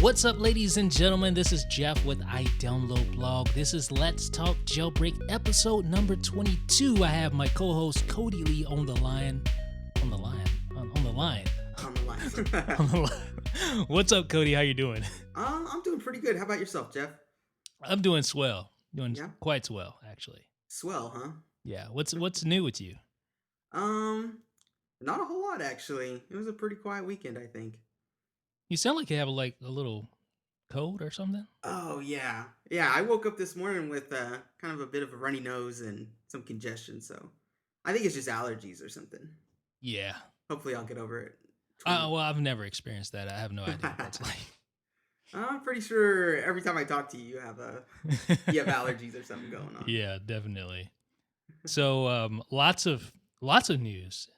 What's up, ladies and gentlemen? This is Jeff with I Download Blog. This is Let's Talk Jailbreak episode number 22. I have my co-host Cody Lee on the line. On the line. What's up, Cody? How you doing? I'm doing pretty good. How about yourself, Jeff? I'm doing swell. Quite swell, actually. Swell, huh? Yeah. What's new with you? Not a whole lot actually. It was a pretty quiet weekend, I think. You sound like you have a little cold or something. Oh yeah. I woke up this morning with kind of a bit of a runny nose and some congestion, so I think it's just allergies or something. Yeah. Hopefully I'll get over it. Well, I've never experienced that. I have no idea what that's like. I'm pretty sure every time I talk to you, you have allergies or something going on. Yeah, definitely. So lots of news,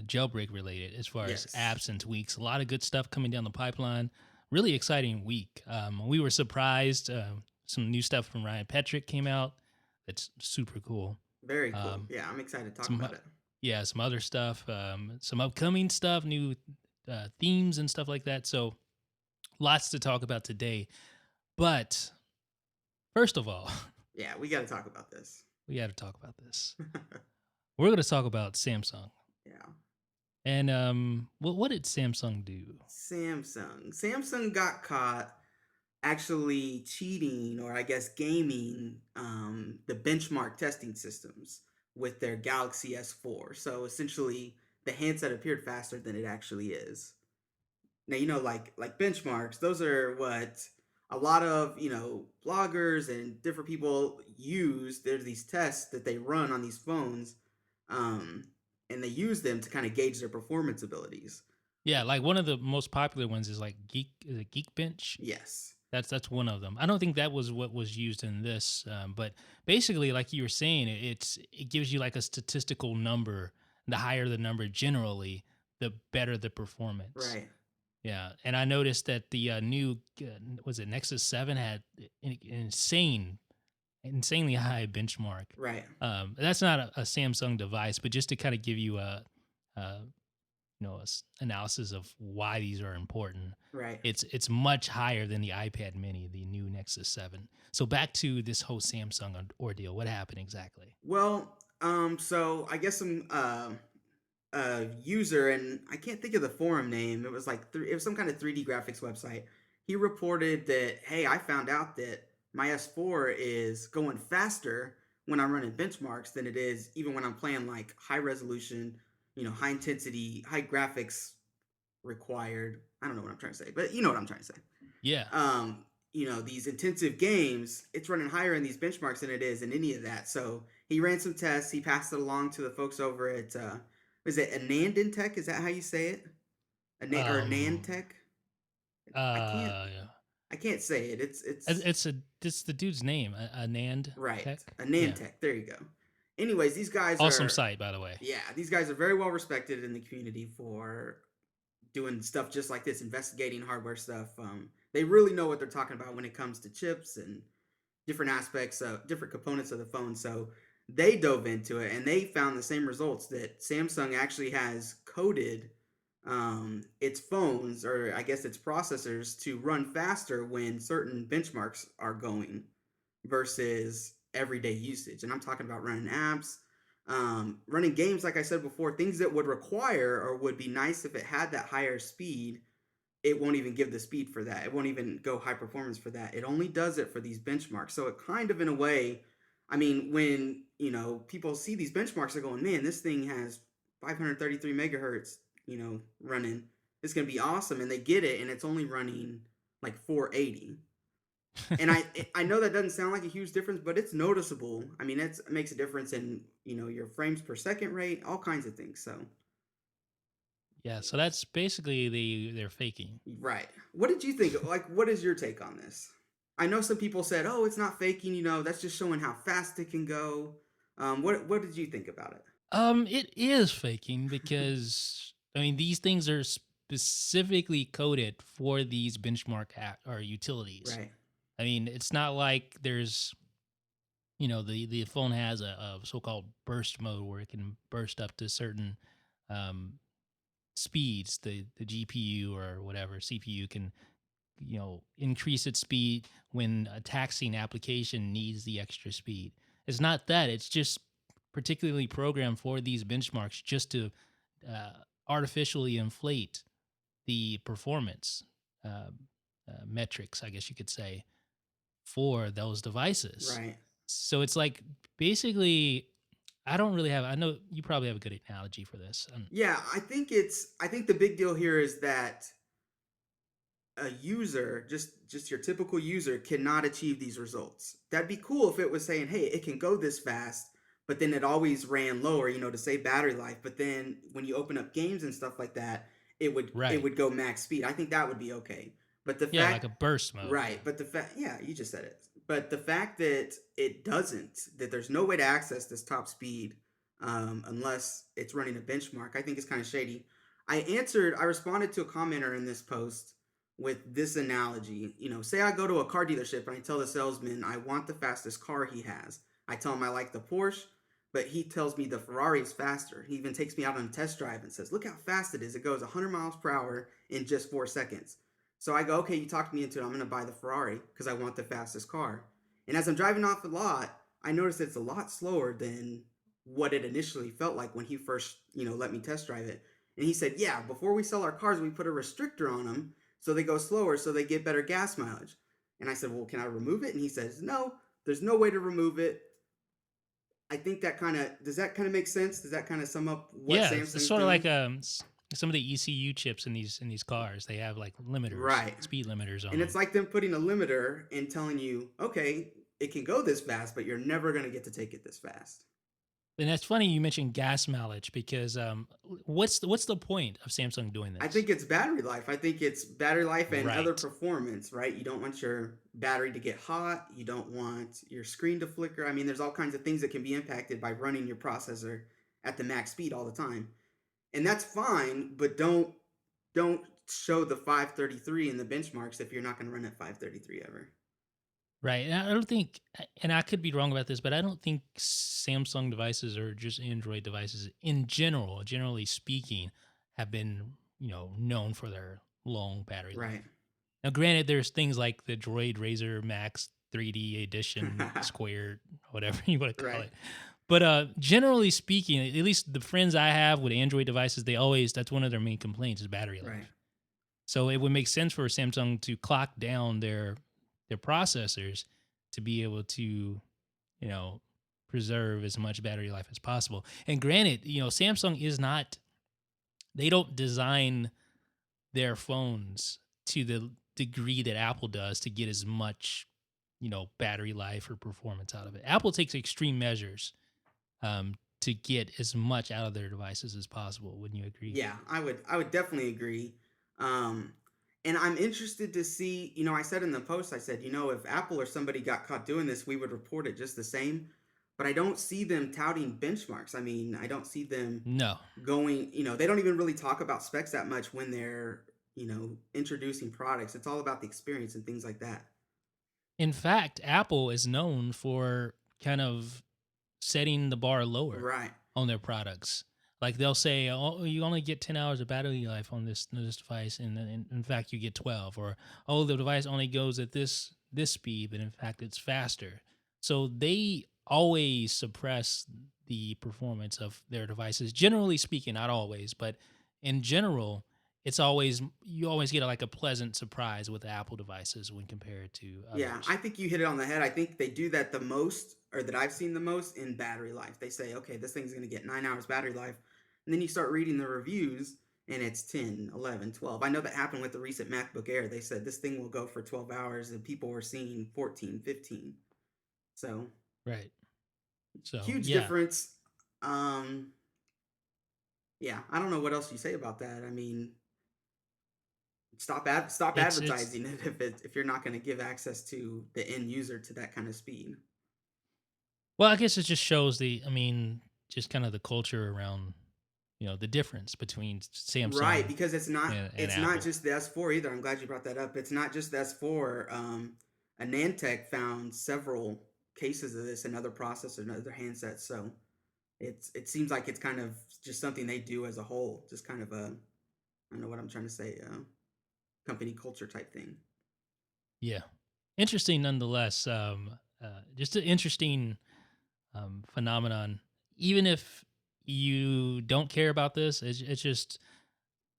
jailbreak related, as far as apps and tweaks. A lot of good stuff coming down the pipeline. Really exciting week. We were surprised. Some new stuff from Ryan Petrick came out. That's super cool. Very cool. Yeah, I'm excited to talk about it. Yeah, some other stuff, some upcoming stuff, new themes and stuff like that. So lots to talk about today. But first of all, yeah, we got to talk about this. We're going to talk about Samsung. Yeah. And what did Samsung do? Samsung got caught actually cheating, or I guess gaming, the benchmark testing systems with their Galaxy S4. So essentially, the handset appeared faster than it actually is. Now, like benchmarks, those are what a lot of, bloggers and different people use. There's these tests that they run on these phones, and they use them to kind of gauge their performance abilities. Yeah, like one of the most popular ones is like Geekbench? Yes. That's one of them. I don't think that was what was used in this, but basically, like you were saying, it gives you like a statistical number. The higher the number generally, the better the performance. Right. Yeah, and I noticed that the new was it Nexus 7 had an insanely high benchmark. Right. That's not a Samsung device, but just to kind of give you a analysis of why these are important. Right. It's much higher than the iPad Mini, the new Nexus 7. So back to this whole Samsung ordeal. What happened exactly? Well, so I guess some user, and I can't think of the forum name. It was it was some kind of 3D graphics website. He reported that, hey, I found out that my S4 is going faster when I'm running benchmarks than it is even when I'm playing like high resolution, high intensity, high graphics required. I don't know what I'm trying to say, but you know what I'm trying to say. Yeah. These intensive games, it's running higher in these benchmarks than it is in any of that. So he ran some tests. He passed it along to the folks over at, is it Anandintech? Is that how you say it? Or Nantech? I can't say it. It's the dude's name, Anand. Right. Tech? Anandtech. Yeah. There you go. Anyways, these guys awesome site, by the way. Yeah, these guys are very well respected in the community for doing stuff just like this, investigating hardware stuff. They really know what they're talking about when it comes to chips and different aspects of different components of the phone. So they dove into it and they found the same results, that Samsung actually has coded its phones, or I guess its processors, to run faster when certain benchmarks are going versus everyday usage. And I'm talking about running apps, running games, like I said before, things that would require or would be nice if it had that higher speed. It won't even give the speed for that. It won't even go high performance for that. It only does it for these benchmarks. So it kind of, in a way, I mean, when, people see these benchmarks, they're going, man, this thing has 533 megahertz, running. It's going to be awesome. And they get it, and it's only running like 480. And I know that doesn't sound like a huge difference, but it's noticeable. I mean, it makes a difference in, your frames per second rate, all kinds of things. So. Yeah, so that's basically they're faking. Right. What did you think? Like, what is your take on this? I know some people said, oh, it's not faking, that's just showing how fast it can go. What did you think about it? It is faking because, these things are specifically coded for these benchmark or utilities. Right. It's not like there's, the phone has a so-called burst mode where it can burst up to certain speeds. The GPU or whatever CPU can increase its speed when a taxing application needs the extra speed. It's not that. It's just particularly programmed for these benchmarks just to uh, artificially inflate the performance uh, metrics, I guess you could say, for those devices. Right. So it's like basically, I don't really have. I know you probably have a good analogy for this. Yeah, I think the big deal here is that a user, just your typical user, cannot achieve these results. That'd be cool if it was saying, hey, it can go this fast, but then it always ran lower, to save battery life. But then when you open up games and stuff like that, it Right. would go max speed. I think that would be okay. But the Yeah, like fact a burst mode. Right, but the fact yeah, you just said it. But the fact that it doesn't, that there's no way to access this top speed unless it's running a benchmark, I think is kind of shady. I responded to a commenter in this post with this analogy. Say I go to a car dealership and I tell the salesman I want the fastest car he has. I tell him I like the Porsche, but he tells me the Ferrari is faster. He even takes me out on a test drive and says, look how fast it is. It goes 100 miles per hour in just 4 seconds. So I go, okay, you talked me into it. I'm going to buy the Ferrari because I want the fastest car. And as I'm driving off the lot, I notice it's a lot slower than what it initially felt like when he first, let me test drive it. And he said, yeah, before we sell our cars, we put a restrictor on them so they go slower so they get better gas mileage. And I said, well, can I remove it? And he says, no, there's no way to remove it. I think does that kind of make sense? Does that kind of sum up what Yeah, Samsung's it's sort of doing? like some of the ECU chips in these cars. They have like limiters, Right. speed limiters on And it's them. like them putting a limiter and telling you, okay, it can go this fast, but you're never going to get to take it this fast. And that's funny you mentioned gas mileage because what's the point of Samsung doing I this? think it's battery life. I think it's battery life and other Right. performance, right? You don't want your battery to get hot. You don't want your screen to flicker. I mean, there's all kinds of things that can be impacted by running your processor at the max speed all the time. And that's fine, but don't show the 533 in the benchmarks if you're not going to run at 533 ever. Right. And I don't think, and I could be wrong about this, but I don't think Samsung devices or just Android devices in general, generally speaking, have been, known for their long battery Right. life. Now, granted, there's things like the Droid Razr Max 3D Edition Squared, whatever you want to call Right. it. But generally speaking, at least the friends I have with Android devices, that's one of their main complaints is battery life. Right. So it would make sense for Samsung to clock down their processors to be able to, preserve as much battery life as possible. And granted, Samsung is not, they don't design their phones to the degree that Apple does to get as much, battery life or performance out of it. Apple takes extreme measures to get as much out of their devices as possible. Wouldn't you agree? Yeah, I would definitely agree. Um, and I'm interested to see, I said in the post, I said, if Apple or somebody got caught doing this, we would report it just the same. But I don't see them touting benchmarks. I mean, I don't see them No. going, they don't even really talk about specs that much when they're, introducing products. It's all about the experience and things like that. In fact, Apple is known for kind of setting the bar lower Right. on their products. Like they'll say, "Oh, you only get 10 hours of battery life on this device, and in fact, you get 12." Or, "Oh, the device only goes at this speed, but in fact, it's faster." So they always suppress the performance of their devices. Generally speaking, not always, but in general, you always get like a pleasant surprise with Apple devices when compared to Yeah, I others. think you hit it on the head. I think they do that the most, or that I've seen the most, in battery life. They say, okay, this thing's going to get 9 hours battery life. And then you start reading the reviews, and it's 10, 11, 12. I know that happened with the recent MacBook Air. They said this thing will go for 12 hours, and people were seeing 14, 15. So, Right. So huge yeah, difference. Um, yeah, I don't know what else you say about that. I mean, stop it's advertising it if you're not going to give access to the end user to that kind of speed. well, I guess it just shows just kind of the culture around, the difference between Right, Samsung because and it's not Apple. just the S4 either. I'm glad you brought that up. It's not just the S4. Anantech found several cases of this in other processors and other handsets. So it seems like it's kind of just something they do as a whole, just kind of a, I don't know what I'm trying to say, company culture type thing. Yeah. Interesting nonetheless. Just an interesting phenomenon. Even if you don't care about this, it's just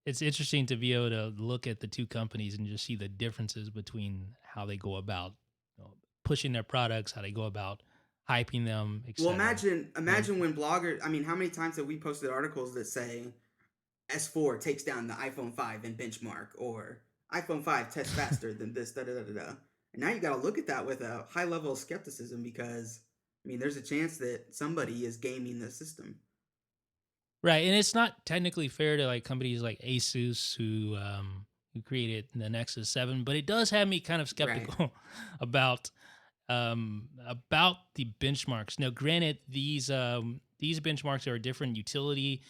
it's interesting to be able to look at the two companies and just see the differences between how they go about pushing their products, how they go about hyping them, Well, etc. imagine when bloggers. I mean, how many times have we posted articles that say S4 takes down the iPhone 5 in benchmark, or iPhone 5 tests faster than this, da da da da da. And now you got to look at that with a high level of skepticism because, I mean, there's a chance that somebody is gaming the system. Right, and it's not technically fair to like companies like Asus who created the Nexus 7, but it does have me kind of Right. skeptical about the benchmarks. Now, granted, these benchmarks are a different utility.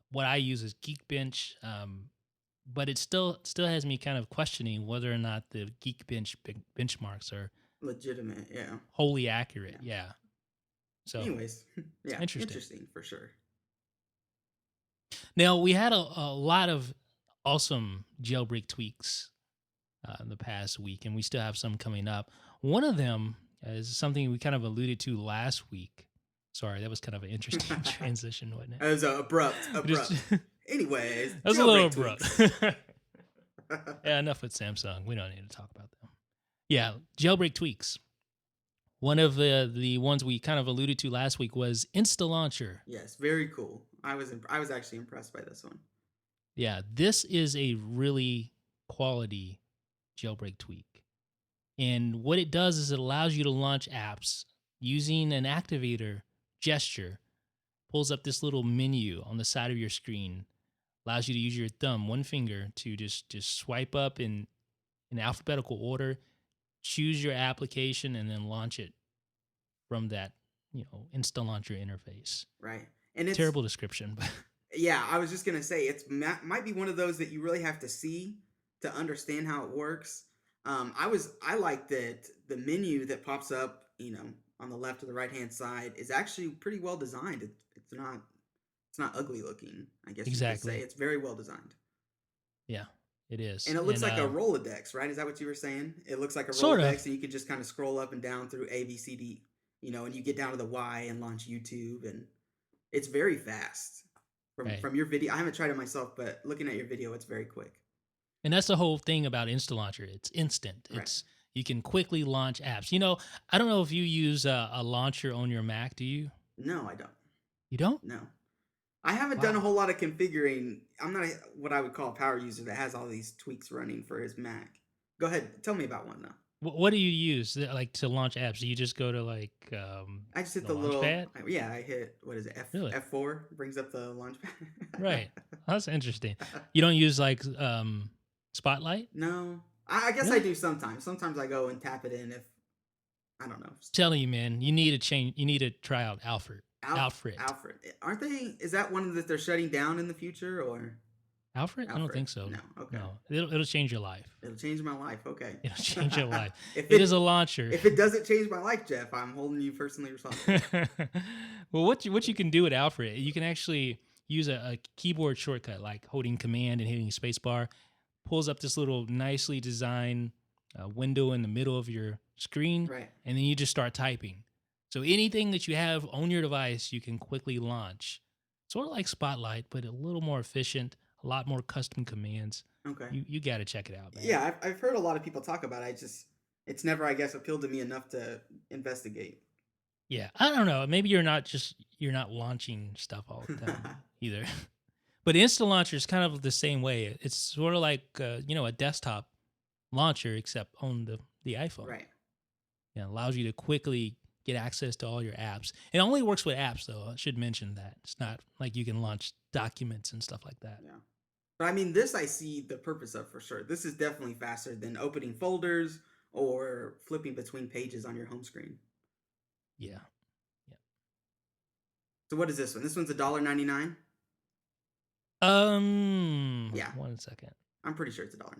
What I use is Geekbench, but it still has me kind of questioning whether or not the Geekbench benchmarks are Legitimate, yeah. wholly accurate. Yeah. Yeah, so Anyways, it's yeah, interesting. interesting for sure. Now we had a lot of awesome jailbreak tweaks in the past week, and we still have some coming up. One of them is something we kind of alluded to last week. Sorry, that was kind of an interesting transition, wasn't it? It was abrupt. Just, Anyways, that was a little jailbreak abrupt. Yeah, enough with Samsung. We don't need to talk about them. Yeah, jailbreak tweaks. One of the ones we kind of alluded to last week was InstaLauncher. Yes, very cool. I was actually impressed by this one. Yeah, this is a really quality jailbreak tweak. And what it does is it allows you to launch apps using an activator gesture, pulls up this little menu on the side of your screen, allows you to use your thumb, one finger, to just swipe up in alphabetical order, choose your application, and then launch it from that, InstaLauncher interface. Right. And it's terrible description, but yeah, I was just gonna say it's might be one of those that you really have to see to understand how it works. I like that the menu that pops up, on the left or the right hand side is actually pretty well designed. It's not ugly looking. I guess you could say exactly. it's very well designed. Yeah, it is. And it looks like a Rolodex, right? Is that what you were saying? It looks like a sort Rolodex, of. and you can just kind of scroll up and down through A, B, C, D, and you get down to the Y and launch YouTube, and it's very fast. Right. From your video, I haven't tried it myself, but looking at your video, it's very quick. And that's the whole thing about InstaLauncher. It's instant. Right. You can quickly launch apps. I don't know if you use a launcher on your Mac. Do you? No, I don't. You don't? No. I haven't done a whole lot of configuring. I'm not what I would call a power user that has all these tweaks running for his Mac. Go ahead, tell me about one though. What do you use like to launch apps? Do you just go to like I just hit the little pad? Yeah, I hit what is it? F4 brings up the launch pad. Right. That's interesting. You don't use like Spotlight? No. I guess I do sometimes. Sometimes I go and tap it in if I don't know. I'm telling you, man, you need to change. You need to try out Alfred. Alfred. Aren't they? Is that one that they're shutting down in the future, or Alfred? I don't think so. No. Okay. No. It'll change your life. It'll change my life. Okay. It'll change your life. It is a launcher. If it doesn't change my life, Jeff, I'm holding you personally responsible. Well, what you can do with Alfred, you can actually use a keyboard shortcut like holding Command and hitting Spacebar. Pulls up this little nicely designed window in the middle of your screen, right? And then you just start typing. So anything that you have on your device, you can quickly launch. Sort of like Spotlight, but a little more efficient, a lot more custom commands. Okay. You got to check it out, man. Yeah, I've heard a lot of people talk about it. It's never, I guess, appealed to me enough to investigate. Yeah, I don't know. Maybe you're not launching stuff all the time either. But InstaLauncher is kind of the same way. It's sort of like a desktop launcher, except on the iPhone. Right. Yeah, it allows you to quickly get access to all your apps. It only works with apps, though. I should mention that. It's not like you can launch documents and stuff like that. Yeah. But I mean, this I see the purpose of for sure. This is definitely faster than opening folders or flipping between pages on your home screen. Yeah. Yeah. So what is this one? This one's $1.99? Yeah. 1 second. I'm pretty sure it's $1.99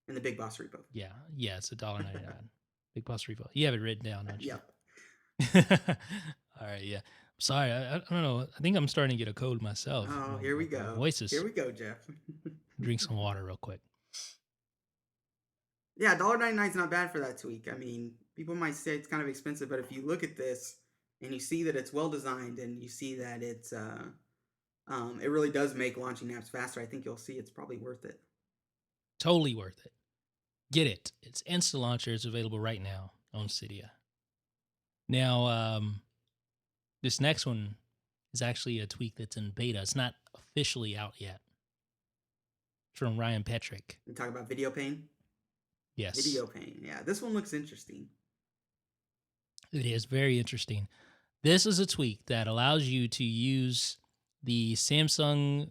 in the Big Boss repo. Yeah, it's $1.99. Big Boss repo. You have it written down, don't you? Yep. All right. Yeah. I'm sorry. I don't know. I think I'm starting to get a cold myself. Oh, here we go. Voices. Here we go, Jeff. Drink some water real quick. Yeah, $1.99 is not bad for that tweak. I mean, people might say it's kind of expensive, but if you look at this and you see that it's well designed and you see that it really does make launching apps faster, I think you'll see it's probably worth it. Totally worth it. Get it. It's InstaLauncher. It's available right now on Cydia. Now, this next one is actually a tweak that's in beta. It's not officially out yet. From Ryan Petrick. You talk about VideoPane? Yes. VideoPane. Yeah, this one looks interesting. It is very interesting. This is a tweak that allows you to use the Samsung,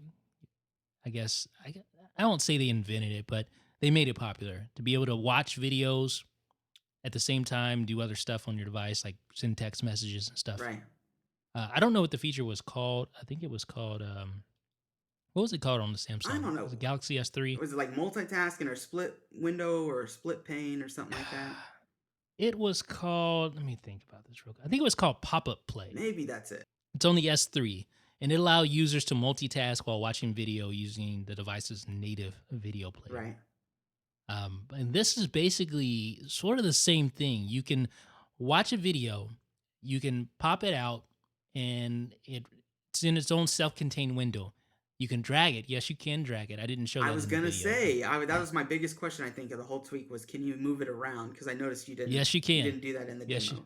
I guess, I won't say they invented it, but they made it popular to be able to watch videos at the same time, do other stuff on your device, like send text messages and stuff. Right. I don't know what the feature was called. I think it was called, what was it called on the Samsung? I don't know. Was it Galaxy S3? Was it like multitasking or split window or split pane or something like that? It was called, let me think about this real quick. I think it was called Pop-Up Play. Maybe that's it. It's on the S3, and it allows users to multitask while watching video using the device's native video player. Right. And this is basically sort of the same thing. You can watch a video, you can pop it out, and it's in its own self-contained window. You can drag it. Yes, you can drag it. I didn't show that. I was gonna say that was my biggest question. I think of the whole tweak was, can you move it around? Because I noticed you didn't. Yes, you can. You didn't do that in the demo.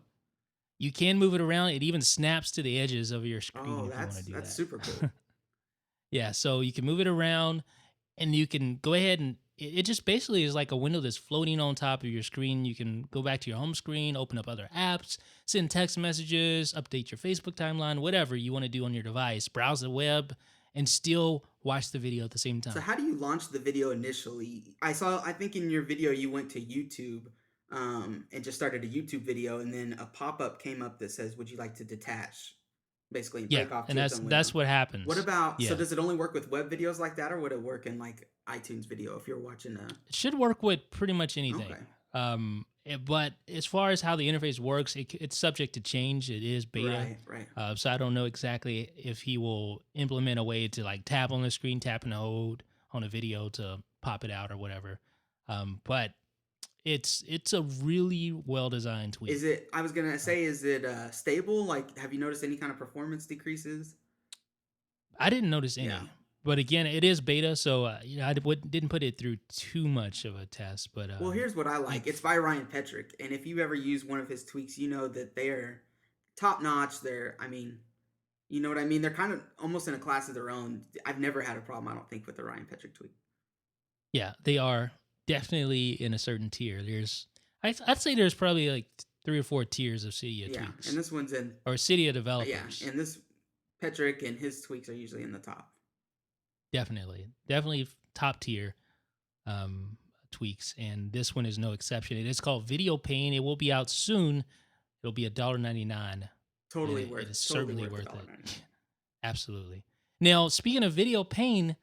You can move it around. It even snaps to the edges of your screen. Oh, if you want to do that's that. super cool. Yeah, so you can move it around, and you can go ahead and it just basically is like a window that's floating on top of your screen. You can go back to your home screen, open up other apps, send text messages, update your Facebook timeline, whatever you want to do on your device, browse the web, and still watch the video at the same time. So how do you launch the video initially? I think in your video you went to YouTube and just started a YouTube video, and then a pop-up came up that says, would you like to detach? Basically, break off. And that's what happens. What about, so does it only work with web videos like that, or would it work in like iTunes video if you're watching a... It should work with pretty much anything. Okay. But as far as how the interface works, it's subject to change. It is beta. Right. So I don't know exactly if he will implement a way to like tap on the screen, tap and hold on a video to pop it out or whatever. But it's a really well-designed tweak. I was going to say, is it stable? Like, have you noticed any kind of performance decreases? I didn't notice any. Yeah. But again, it is beta, so I didn't put it through too much of a test. But well, here's what I like. It's by Ryan Petrick, and if you ever use one of his tweaks, you know that they're top notch. I mean, you know what I mean? They're kind of almost in a class of their own. I've never had a problem, I don't think, with the Ryan Petrick tweak. Yeah, they are definitely in a certain tier. I'd say there's probably like 3 or 4 tiers of Cydia tweaks. And this one's in... Or Cydia developers. Yeah, and this Petrick and his tweaks are usually in the top. Definitely top tier tweaks, and this one is no exception. It is called VideoPane. It will be out soon. It'll be $1.99. Totally worth it. It is certainly worth it. Absolutely. Now, speaking of VideoPane,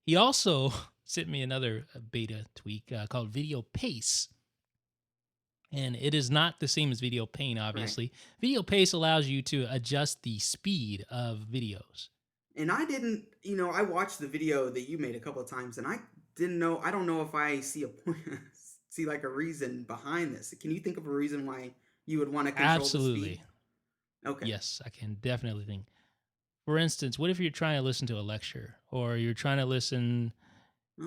he also sent me another beta tweak called VideoPace. And it is not the same as VideoPane, obviously. Right. VideoPace allows you to adjust the speed of videos. And I didn't, I watched the video that you made a couple of times, and I don't know if I see like a reason behind this. Can you think of a reason why you would want to control the speed? Okay. Yes, I can definitely think. For instance, what if you're trying to listen to a lecture, or you're trying to listen,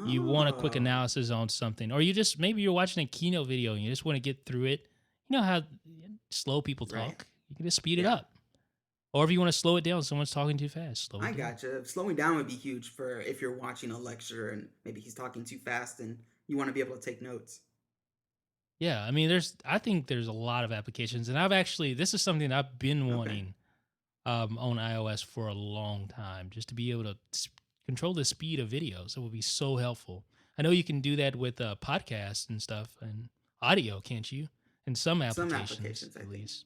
you want a quick analysis on something, or maybe you're watching a keynote video and you just want to get through it. You know how slow people talk? Right. You can just speed it up. Or if you want to slow it down, someone's talking too fast. I gotcha. Slowing down would be huge for if you're watching a lecture and maybe he's talking too fast and you want to be able to take notes. Yeah, I mean, I think there's a lot of applications, and this is something that I've been wanting on iOS for a long time, just to be able to control the speed of videos. It will be so helpful. I know you can do that with podcasts and stuff and audio, can't you? In some applications at least.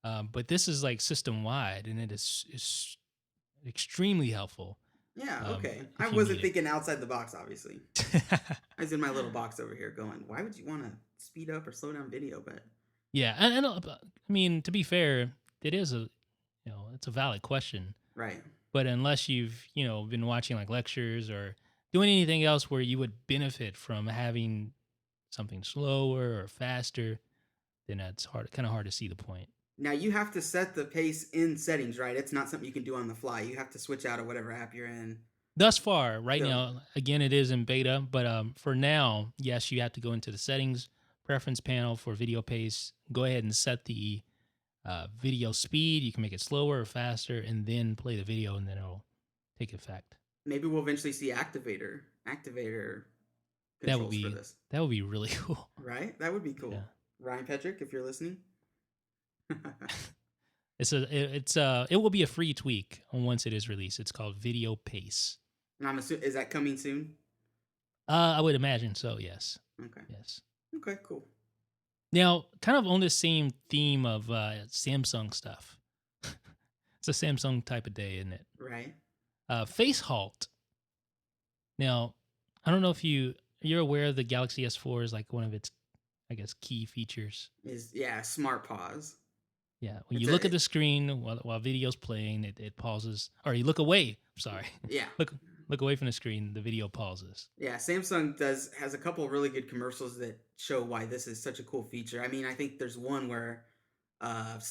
But this is like system wide, and it is extremely helpful. Yeah, okay. I wasn't thinking outside the box, obviously. I was in my little box over here going, why would you want to speed up or slow down video? But yeah, and I mean, to be fair, it is it's a valid question. Right. But unless you've, been watching like lectures or doing anything else where you would benefit from having something slower or faster, then that's kind of hard to see the point. Now you have to set the pace in settings, right? It's not something you can do on the fly. You have to switch out of whatever app you're in. Thus far, right now, again, it is in beta, but for now, yes, you have to go into the settings preference panel for VideoPace. Go ahead and set the video speed. You can make it slower or faster, and then play the video, and then it'll take effect. Maybe we'll eventually see activator controls for this. That would be really cool. Right? That would be cool. Yeah. Ryan Petrick, if you're listening. It will be a free tweak once it is released. It's called VideoPace. And I'm assuming, is that coming soon? I would imagine so. Yes. Okay. Yes. Okay. Cool. Now, kind of on the same theme of Samsung stuff. It's a Samsung type of day, isn't it? Right. FaceHalt. Now, I don't know if you're aware of the Galaxy S4 is like one of its, I guess, key features. Smart pause. Yeah, when you look at the screen while video's playing, it pauses. Or you look away. Sorry. Yeah. Look away from the screen. The video pauses. Yeah, Samsung has a couple of really good commercials that show why this is such a cool feature. I mean, I think there's one where, a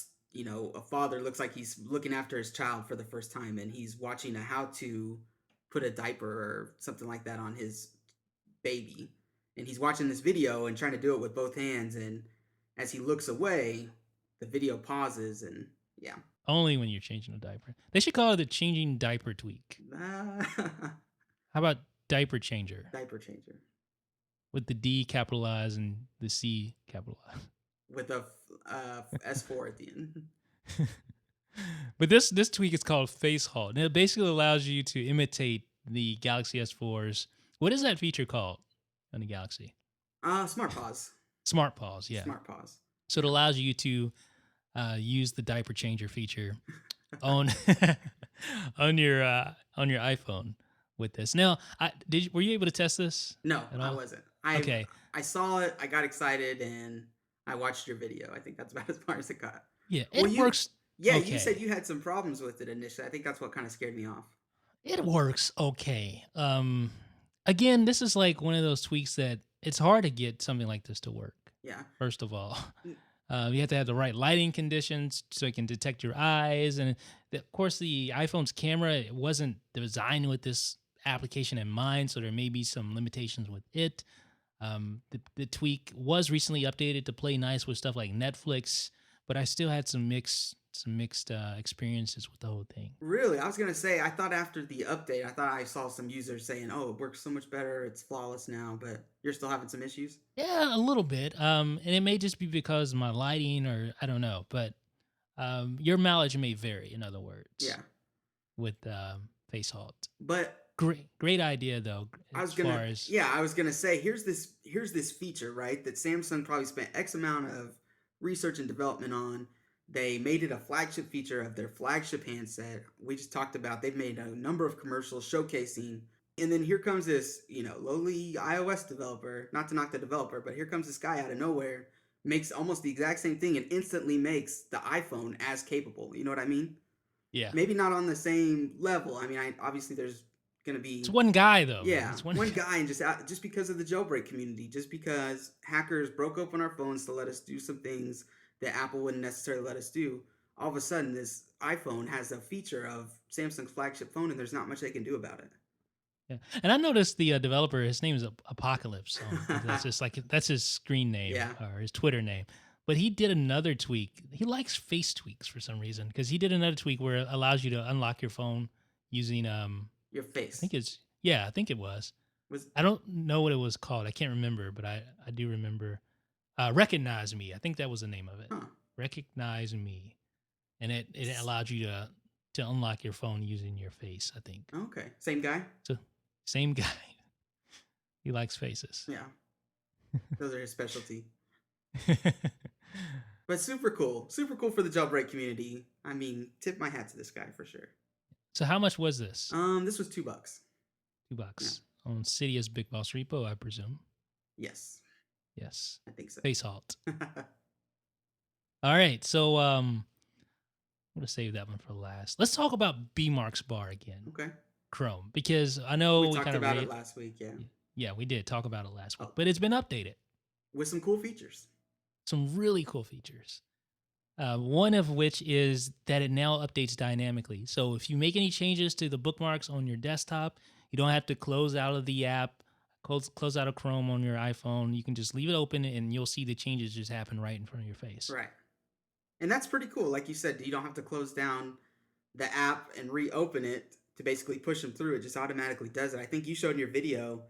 father looks like he's looking after his child for the first time, and he's watching how to put a diaper or something like that on his baby, and he's watching this video and trying to do it with both hands, and as he looks away, the video pauses, and yeah. Only when you're changing a diaper. They should call it the changing diaper tweak. How about DiaperChanger? DiaperChanger. With the D capitalized and the C capitalized. With a S4 at the end. But this tweak is called FaceHalt. And it basically allows you to imitate the Galaxy S4's. What is that feature called on the Galaxy? Smart Pause. Smart Pause, yeah. Smart Pause. So it allows you to use the DiaperChanger feature on on your iPhone with this. Now, were you able to test this? No, I wasn't. Okay. I saw it, I got excited, and I watched your video. I think that's about as far as it got. Yeah, it works. Yeah, okay. You said you had some problems with it initially. I think that's what kind of scared me off. It works okay. Again, this is like one of those tweaks that it's hard to get something like this to work. Yeah. First of all, you have to have the right lighting conditions so it can detect your eyes. And of course, the iPhone's camera, it wasn't designed with this application in mind, so there may be some limitations with it. The tweak was recently updated to play nice with stuff like Netflix, but I still had some mixed experiences with the whole thing. Really? I was going to say, I thought after the update, I thought I saw some users saying, oh, it works so much better, it's flawless now, but you're still having some issues? Yeah, a little bit. And it may just be because of my lighting or I don't know, but your mileage may vary, in other words. Yeah. With FaceHalt. But great idea though. I was gonna say, here's this feature, right, that Samsung probably spent X amount of research and development on. They made it a flagship feature of their flagship handset. We just talked about they've made a number of commercials showcasing. And then here comes this, lowly iOS developer, not to knock the developer, but here comes this guy out of nowhere, makes almost the exact same thing and instantly makes the iPhone as capable. You know what I mean? Yeah. Maybe not on the same level. I mean, obviously there's going to be... It's one guy, though. Yeah, it's one guy, and just because of the jailbreak community, just because hackers broke open our phones to let us do some things that Apple wouldn't necessarily let us do, all of a sudden this iPhone has a feature of Samsung's flagship phone, and there's not much they can do about it. Yeah, and I noticed the developer, his name is Apocalypse. That's his screen name, or his Twitter name. But he did another tweak. He likes face tweaks for some reason, because he did another tweak where it allows you to unlock your phone using your face. I think it was. I don't know what it was called. I can't remember, but I do remember. Recognize Me. I think that was the name of it. Huh. Recognize Me. And it allowed you to unlock your phone using your face, I think. Okay. Same guy? So, same guy. He likes faces. Yeah. Those are his specialty. But super cool. Super cool for the jailbreak community. I mean, tip my hat to this guy for sure. So how much was this? This was $2. $2. Yeah. On Cydia's Big Boss Repo, I presume. Yes. Yes. I think so. FaceHalt. All right. So I'm going to save that one for last. Let's talk about Bookmarks Bar again. Okay. Chrome. Because I know we talked about it last week, yeah. Yeah, we did talk about it last week. But it's been updated. with some cool features. Some really cool features. One of which is that it now updates dynamically. So if you make any changes to the bookmarks on your desktop, you don't have to close out of the app, close out of Chrome on your iPhone. You can just leave it open and you'll see the changes just happen right in front of your face. Right. And that's pretty cool. Like you said, you don't have to close down the app and reopen it to basically push them through. It just automatically does it. I think you showed in your video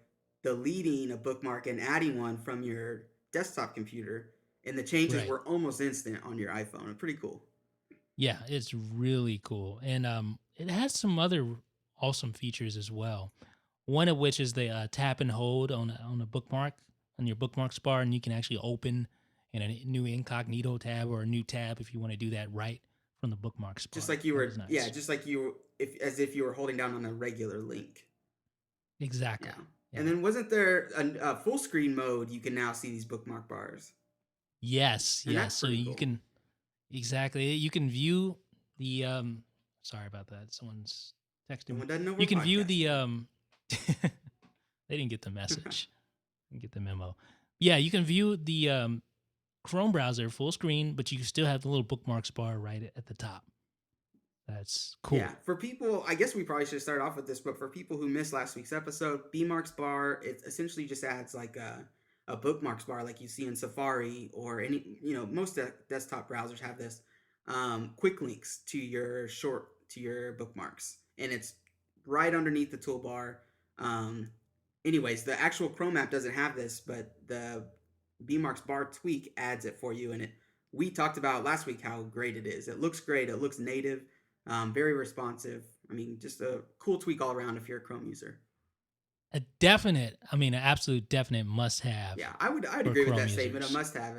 deleting a bookmark and adding one from your desktop computer, and the changes were almost instant on your iPhone. Pretty cool. Yeah, it's really cool. And it has some other awesome features as well. One of which is the tap and hold on a bookmark, on your Bookmarks bar, and you can actually open in a new incognito tab or a new tab if you want to do that right from the Bookmarks bar. Just like you were, yeah, just like you, as if you were holding down on a regular link. Exactly. Yeah. And then wasn't there a full screen mode? You can now see these bookmark bars. Yes, and yes. So you can you can view the sorry about that. Someone's texting me. Doesn't know you can view the they didn't get the message. Didn't get the memo. Yeah, you can view the Chrome browser full screen, but you still have the little bookmarks bar right at the top. That's cool. Yeah, for people, I guess we probably should start off with this, but for people who missed last week's episode, Bookmarks Bar, it essentially just adds like a bookmarks bar like you see in Safari or any, most desktop browsers have this, quick links to your bookmarks, and it's right underneath the toolbar. Anyways, the actual Chrome app doesn't have this, but the Bookmarks Bar tweak adds it for you, and we talked about last week how great it is. It looks great. It looks native. Very responsive. I mean, just a cool tweak all around if you're a Chrome user. An absolute definite must-have. Yeah, I would agree with that statement. A must-have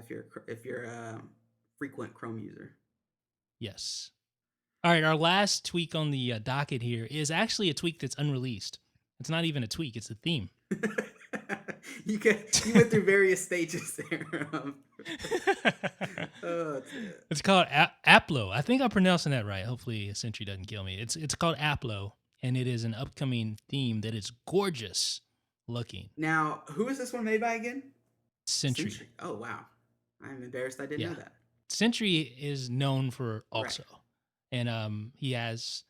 if you're a frequent Chrome user. Yes. All right, our last tweak on the docket here is actually a tweak that's unreleased. It's not even a tweak; it's a theme. You went through various stages there. It's called Aplo. I think I'm pronouncing that right. Hopefully, Sentry doesn't kill me. It's called Aplo, and it is an upcoming theme that is gorgeous looking. Now, who is this one made by again? Sentry. Oh wow, I'm embarrassed I didn't know that. Sentry is known for Auxo, and he has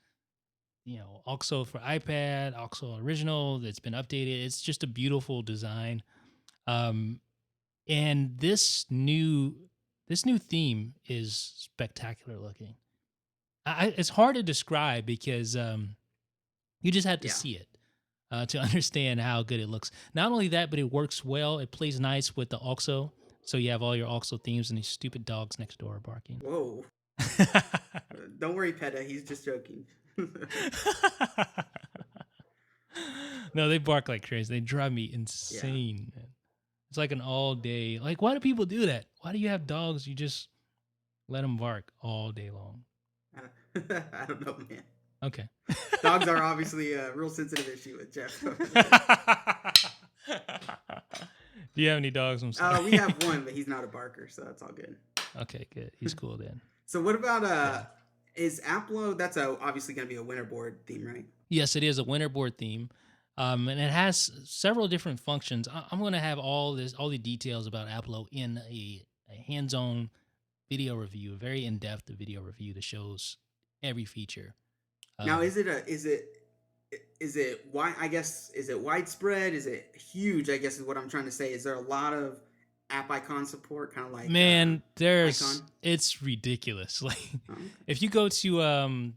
Auxo for iPad, Auxo original that's been updated. It's just a beautiful design. And this new theme is spectacular looking. It's hard to describe because you just have to see it to understand how good it looks. Not only that, but it works well. It plays nice with the Auxo. So you have all your Auxo themes, and these stupid dogs next door are barking. Whoa. Don't worry, Peta. He's just joking. No, they bark like crazy. They drive me insane. Yeah. It's like an all day. Like, why do people do that? Why do you have dogs? You just let them bark all day long. I don't know, man. Okay. Dogs are obviously a real sensitive issue with Jeff. Do you have any dogs? We have one, but he's not a barker, so that's all good. Okay, good. He's cool then. So what about is Aplo? That's obviously going to be a winterboard theme, right? Yes, it is a winterboard theme, and it has several different functions. I'm going to have all the details about Aplo in a hands-on video review, a very in-depth video review that shows every feature. Now, is it wide? I guess is it widespread? Is it huge? I guess is what I'm trying to say. Is there a lot of app icon support, kind of like it's ridiculous. Like if you go to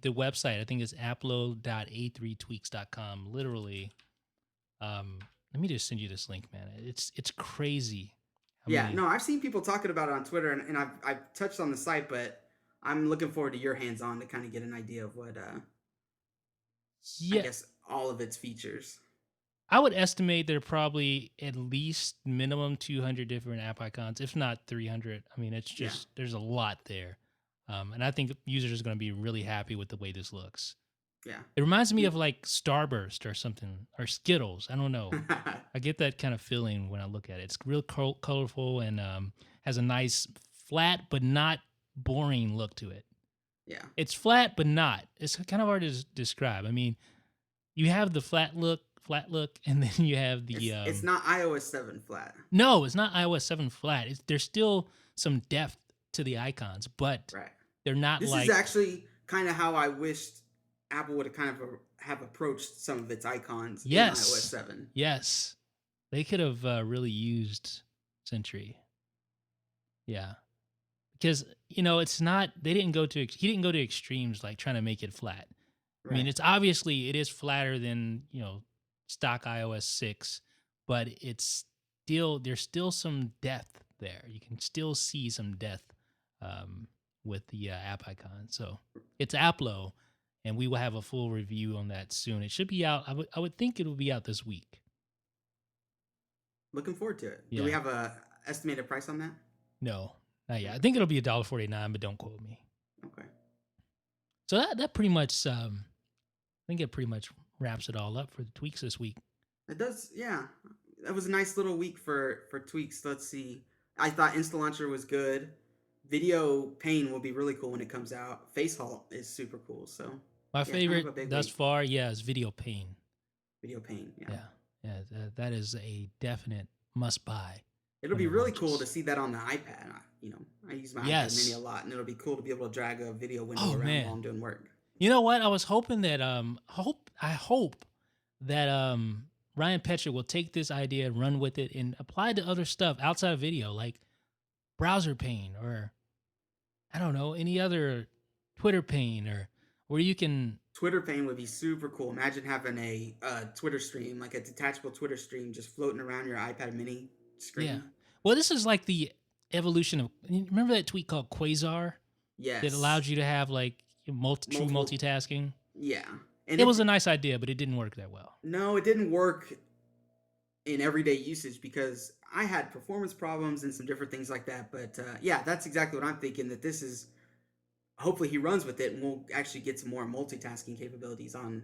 the website, I think it's aplo.a3tweaks.com. Literally, let me just send you this link, man. It's crazy. No, I've seen people talking about it on Twitter, and I've touched on the site, but I'm looking forward to your hands-on to kind of get an idea of what I guess all of its features. I would estimate there are probably at least minimum 200 different app icons, if not 300. I mean, it's just there's a lot there, and I think users are going to be really happy with the way this looks. Yeah, it reminds me of like Starburst or something, or Skittles. I don't know. I get that kind of feeling when I look at it. It's real colorful and has a nice flat but not boring look to it. Yeah, it's flat but not. It's kind of hard to describe. I mean, you have the flat look flat look, and then you have the It's not iOS 7 flat. no, it's not iOS 7 flat. There's still some depth to the icons, but Right. they're not This like. is actually kind of how I wished Apple would kind of have approached some of its icons in iOS 7. Yes. They could have really used Sentry. Yeah. Because, it's not, he didn't go to extremes like trying to make it flat. Right. I mean, it is flatter than, stock iOS 6, but there's still some depth there. You can still see some depth with the app icon. So it's Aplo, and we will have a full review on that soon. It should be out. I would think it will be out this week. Looking forward to it. Yeah. Do we have a estimated price on that? No, not yet. I think it'll be $1.49, but don't quote me. Okay. So that pretty much, I think it pretty much wraps it all up for the tweaks this week. It does, yeah. That was a nice little week for tweaks. Let's see. I thought InstaLauncher was good. VideoPane will be really cool when it comes out. FaceHalt is super cool. So my favorite thus far, is VideoPane. VideoPane, yeah. That is a definite must buy. It'll be really cool to see that on the iPad. I use my iPad Mini a lot, and it'll be cool to be able to drag a video window around while I'm doing work. You know what? I was hoping that I hope that Ryan Petcher will take this idea and run with it and apply it to other stuff outside of video, like browser pane or I don't know, any other Twitter pane or where you can. Twitter pane would be super cool. Imagine having a Twitter stream, like a detachable Twitter stream, just floating around your iPad Mini screen. Yeah. Well, this is like the evolution of. Remember that tweet called Quasar? Yes. That allowed you to have like true multitasking. Yeah. And it was a nice idea, but it didn't work that well. No, it didn't work in everyday usage because I had performance problems and some different things like that. But that's exactly what I'm thinking, that this is, hopefully he runs with it and we'll actually get some more multitasking capabilities on.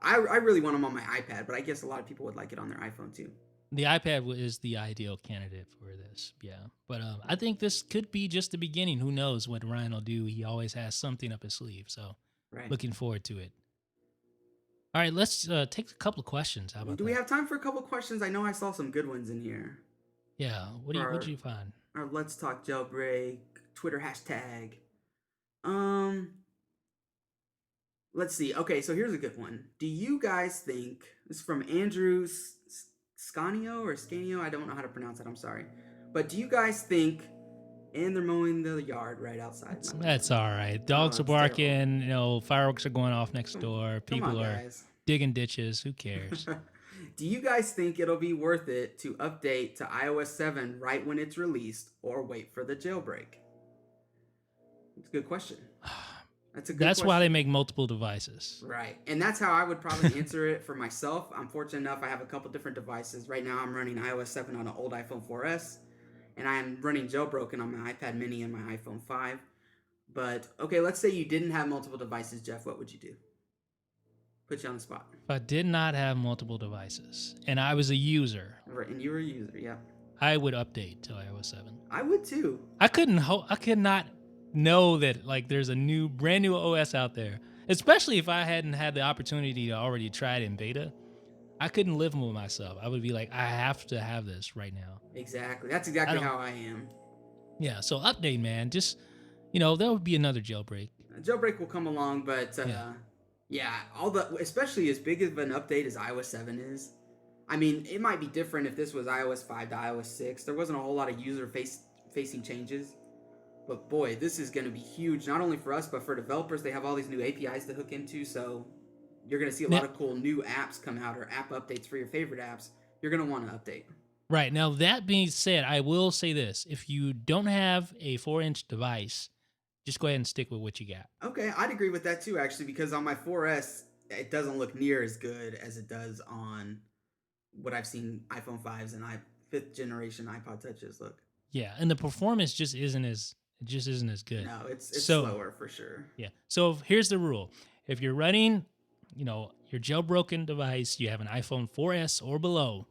I really want them on my iPad, but I guess a lot of people would like it on their iPhone too. The iPad is the ideal candidate for this, yeah. But I think this could be just the beginning. Who knows what Ryan will do? He always has something up his sleeve, so looking forward to it. All right, let's take a couple of questions. How about Do we have time for a couple of questions? I know I saw some good ones in here. Yeah, what did you find? Our Let's Talk Jailbreak Twitter hashtag. Let's see. Okay, so here's a good one. Do you guys think, this is from Andrew Scanio? I don't know how to pronounce that, I'm sorry. But do you guys think, and they're mowing the yard right outside. That's all right. Dogs are barking, fireworks are going off next door. People are digging ditches. Who cares? Do you guys think it'll be worth it to update to iOS 7 right when it's released or wait for the jailbreak? It's a good question. That's why they make multiple devices. Right. And that's how I would probably answer it for myself. I'm fortunate enough I have a couple different devices. Right now I'm running iOS 7 on an old iPhone 4S. And I am running jailbroken on my iPad Mini and my iPhone 5. But, okay, let's say you didn't have multiple devices, Jeff. What would you do? Put you on the spot. If I did not have multiple devices, and I was a user. Right, and you were a user, yeah. I would update to iOS 7. I would, too. I could not know that, there's a brand new OS out there. Especially if I hadn't had the opportunity to already try it in beta. I couldn't live with myself. I would be like, I have to have this right now. Exactly. That's exactly how I am. Yeah, so update, man. Just, there would be another jailbreak. A jailbreak will come along, but especially as big of an update as iOS 7 is. I mean, it might be different if this was iOS 5 to iOS 6. There wasn't a whole lot of user-facing changes. But boy, this is going to be huge, not only for us, but for developers. They have all these new APIs to hook into, so you're going to see a lot of cool new apps come out or app updates for your favorite apps. You're going to want to update. Right. Now, that being said, I will say this. If you don't have a 4-inch device, just go ahead and stick with what you got. Okay, I'd agree with that too, actually, because on my 4S, it doesn't look near as good as it does on what I've seen iPhone 5s and 5th generation iPod Touches look. Yeah, and the performance just isn't as good. No, it's slower for sure. Yeah. So here's the rule. If you're running, your jailbroken device, you have an iPhone 4S or below,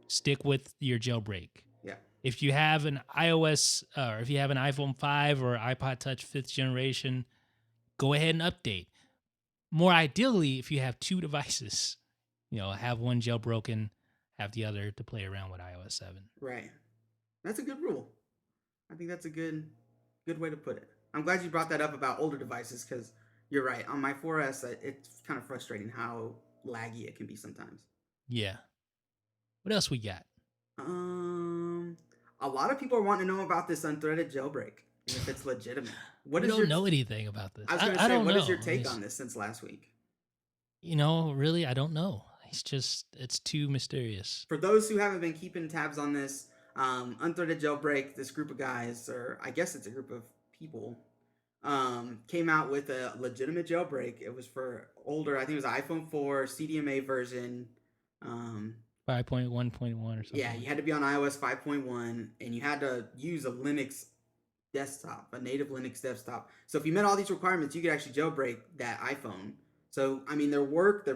stick with your jailbreak. Yeah. If you have an iOS, or if you have an iPhone 5 or iPod Touch 5th generation, go ahead and update. More ideally, if you have two devices, have one jailbroken, have the other to play around with iOS 7. Right. That's a good rule. I think that's a good way to put it. I'm glad you brought that up about older devices because you're right. On my 4S, it's kind of frustrating how laggy it can be sometimes. Yeah. What else we got? A lot of people are wanting to know about this unthreaded jailbreak and if it's legitimate. We don't know anything about this. I was going to say, what is your take on this since last week? Really, I don't know. It's too mysterious. For those who haven't been keeping tabs on this, unthreaded jailbreak, this group of guys, or I guess it's a group of people, came out with a legitimate jailbreak. It was for older, I think it was iPhone 4 CDMA version. 5.1.1 or something. Yeah, you had to be on iOS 5.1 and you had to use a Linux desktop, a native Linux desktop. So if you met all these requirements, you could actually jailbreak that iPhone. So, I mean, their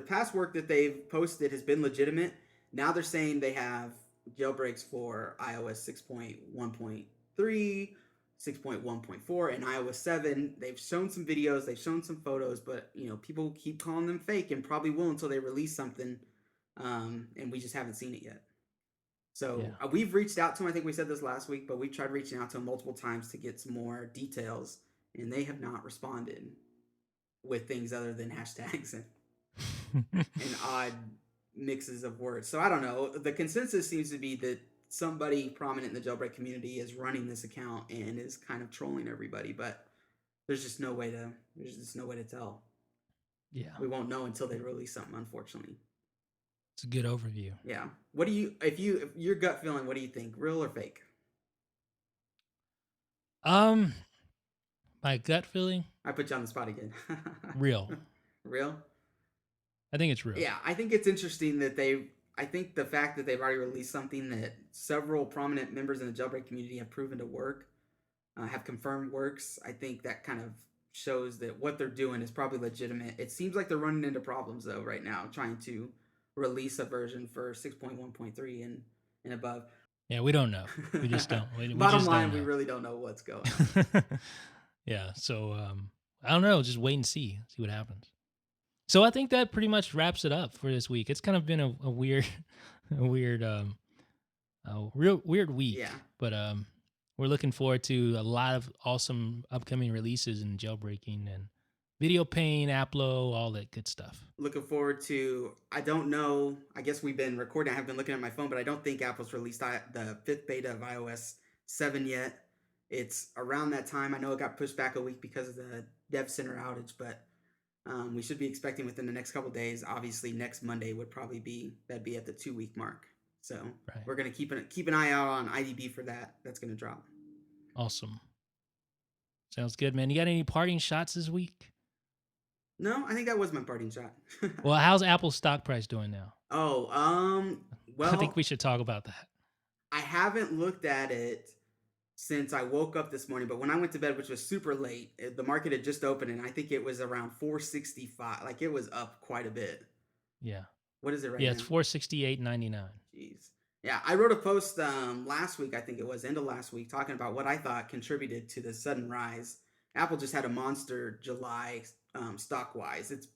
past work that they've posted has been legitimate. Now they're saying they have jailbreaks for iOS 6.1.3, 6.1.4, and iOS 7. They've shown some videos, they've shown some photos, but, people keep calling them fake and probably will until they release something, and we just haven't seen it yet. So we've reached out to them. I think we said this last week, but we tried reaching out to them multiple times to get some more details, and they have not responded with things other than hashtags and odd mixes of words. So I don't know. The consensus seems to be that somebody prominent in the jailbreak community is running this account and is kind of trolling everybody, but there's just no way to tell. Yeah. We won't know until they release something, unfortunately. It's a good overview. Yeah. What do you, if your gut feeling, what do you think? Real or fake? My gut feeling? I put you on the spot again. Real. Real? I think it's real. Yeah, I think it's interesting that I think the fact that they've already released something that several prominent members in the jailbreak community have proven to work, have confirmed works, I think that kind of shows that what they're doing is probably legitimate. It seems like they're running into problems, though, right now, trying to release a version for 6.1.3 and above. Yeah, we don't know. We just don't. Bottom line, we really don't know what's going on. Yeah, so I don't know. Just wait and see what happens. So I think that pretty much wraps it up for this week. It's kind of been a weird, weird week. Yeah. But we're looking forward to a lot of awesome upcoming releases in jailbreaking and VideoPane, Aplo, all that good stuff. Looking forward to, I don't know, I guess we've been recording, I haven't been looking at my phone, but I don't think Apple's released the 5th beta of iOS 7 yet. It's around that time. I know it got pushed back a week because of the Dev Center outage, but we should be expecting within the next couple days. Obviously, next Monday would probably be at the 2-week mark. So We're going to keep an eye out on IDB for that. That's going to drop. Awesome. Sounds good, man. You got any parting shots this week? No, I think that was my parting shot. Well, how's Apple's stock price doing now? Well, I think we should talk about that. I haven't looked at it since I woke up this morning, but when I went to bed, which was super late, the market had just opened, and I think it was around 465. Like, it was up quite a bit. Yeah. What is it right now? Yeah, it's 468.99. Jeez. Yeah, I wrote a post last week, I think it was, end of last week, talking about what I thought contributed to the sudden rise. Apple just had a monster July stock-wise. It's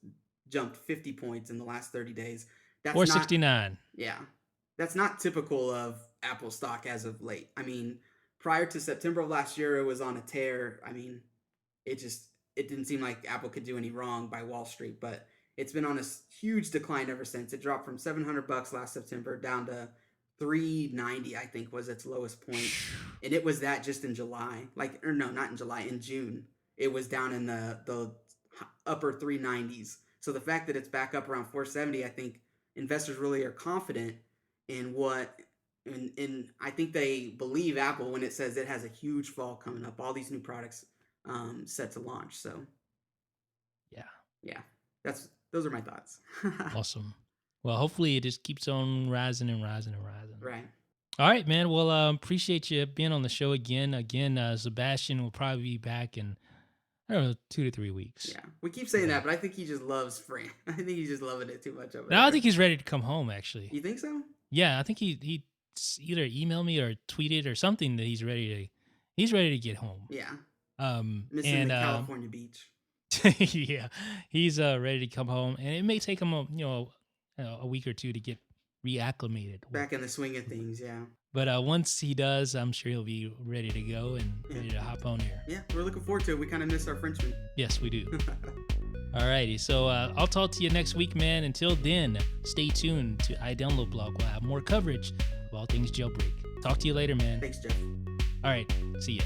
jumped 50 points in the last 30 days. That's 469. Yeah. That's not typical of Apple stock as of late. I mean, prior to September of last year, it was on a tear. I mean, it didn't seem like Apple could do any wrong by Wall Street, but it's been on a huge decline ever since. It dropped from $700 last September down to $390, I think, was its lowest point. And it was that just in July. Not in July, in June. It was down in the upper 390s. So the fact that it's back up around 470, I think investors really are confident in and I think they believe Apple when it says it has a huge fall coming up. All these new products set to launch. So yeah, those are my thoughts. Awesome. Well, hopefully it just keeps on rising and rising and rising. Right. All right, man. Well, appreciate you being on the show again. Sebastian will probably be back in, I don't know, 2 to 3 weeks. Yeah, we keep saying that, but I think he just loves Fran. I think he's just loving it too much over there. I think he's ready to come home, actually. You think so? Yeah, I think he either emailed me or tweeted or something that he's ready to get home. Yeah. Missing the California beach. Yeah, he's ready to come home, and it may take him a week or two to get reacclimated. Back in the swing of things, yeah. But once he does, I'm sure he'll be ready to go and ready to hop on here. Yeah, we're looking forward to it. We kind of miss our Frenchman. Yes, we do. Alrighty, so I'll talk to you next week, man. Until then, stay tuned to iDownload Blog. We'll have more coverage of all things Jailbreak. Talk to you later, man. Thanks, Jeff. All right, see ya.